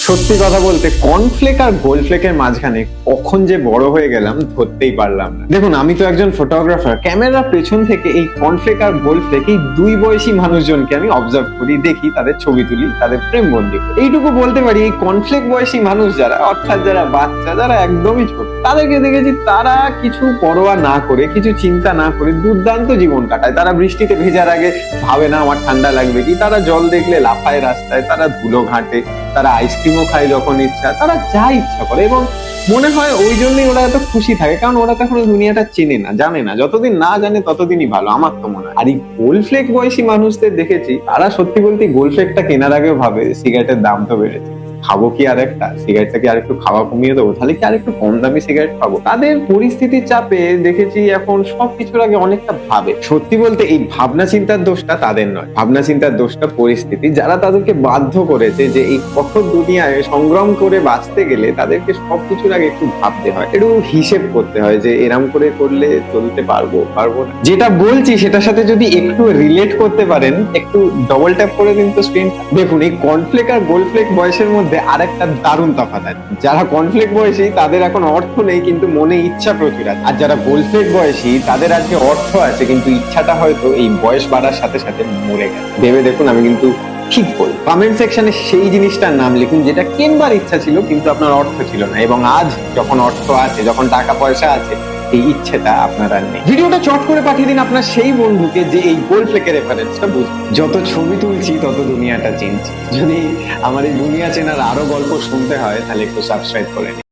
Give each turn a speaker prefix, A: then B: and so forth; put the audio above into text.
A: সত্যি কথা বলতে কর্নফ্লেক আর গোল্ডফ্লেকের মাঝখানে কখন যে বড় হয়ে গেলাম ধরতেই পারলাম না। দেখুন, আমি তো একজন ফটোগ্রাফার, ক্যামেরার পেছন থেকে এই কর্নফ্লেক আর গোল্ডফ্লেক এই দুই বয়সী মানুষজনকে আমি অবজার্ভ করি, দেখি, তাদের ছবি তুলি, তাদের প্রেম বন্দি করি। এইটুকু বলতে পারি, এই কর্নফ্লেক বয়সী মানুষ যারা, অর্থাৎ যারা বাচ্চা, যারা একদমই ছোট, তাদেরকে দেখেছি তারা কিছু পরোয়া না করে, কিছু চিন্তা না করে দুর্দান্ত জীবন কাটায়। তারা বৃষ্টিতে ভেজার আগে ভাবে না আমার ঠান্ডা লাগবে কি, তারা জল দেখলে লাফায় রাস্তায়, তারা ধুলো ঘাটে, তারা আইসক্রিমও খায় যখন ইচ্ছা, তারা যা ইচ্ছা করে। এবং মনে হয় ওই জন্যই ওরা এত খুশি থাকে, কারণ ওরা তখন দুনিয়াটা চেনে না, জানে না। যতদিন না জানে ততদিনই ভালো, আমার তো মনে হয়। আর এই গোল্ডফ্লেক বয়সী মানুষদের দেখেছি, তারা সত্যি বলতে গোল্ডফ্লেকটা কেনার আগেও ভাবে সিগারেটের দাম তো বেড়েছে, খাবো কি আর একটা সিগারেটটা, কি আর একটু খাওয়া কমিয়ে দেবো, তাহলে কি আর একটু কম দামি সিগারেট খাবো। তাদের পরিস্থিতির চাপে দেখেছি এখন সবকিছুর আগে অনেকটা ভাবে। সত্যি বলতে এই ভাবনা চিন্তার দোষটা তাদের নয়, ভাবনা চিন্তার দোষটা পরিস্থিতি, যারা তাদেরকে বাধ্য করেছে যে এই কঠোর দুনিয়ায় সংগ্রাম করে বাঁচতে গেলে তাদেরকে সবকিছুর আগে একটু ভাবতে হয়, একটু হিসেব করতে হয় যে এরম করে করলে চলতে পারবো না। যেটা বলছি সেটার সাথে যদি একটু রিলেট করতে পারেন, একটু ডবল ট্যাপ করে দিন তো স্ক্রিন। দেখুন, এই কর্নফ্লেক আর গোল্ডফ্লেক বয়সের মধ্যে আরেকটা দারুণ তফাৎ আছে। যারা কর্নফ্লেক বয়সী তাদের এখন অর্থ নেই, কিন্তু মনে ইচ্ছা প্রচুর আছে। আর যারা গোল্ডফ্লেক বয়সী তাদের আজকে অর্থ আছে, কিন্তু ইচ্ছাটা হয়তো এই বয়স বাড়ার সাথে সাথে মরে গেছে। ভেবে দেখুন, আমি কিন্তু ঠিক বলি। কমেন্ট সেকশনে সেই জিনিসটার নাম লিখুন যেটা কেনবার ইচ্ছা ছিল কিন্তু আপনার অর্থ ছিল না, এবং আজ যখন অর্থ আছে, যখন টাকা পয়সা আছে, এই ইচ্ছেটা আপনার আর নেই। ভিডিওটা চট করে পাঠিয়ে দিন আপনার সেই বন্ধুকে যে এই গোল্ডফ্লেকের রেফারেন্সটা বুঝবে। যত ছবি তুলছি তত দুনিয়াটা চিনছি। যদি আমার এই দুনিয়া চেনার আরো গল্প শুনতে হয় তাহলে একটু সাবস্ক্রাইব করে নিন।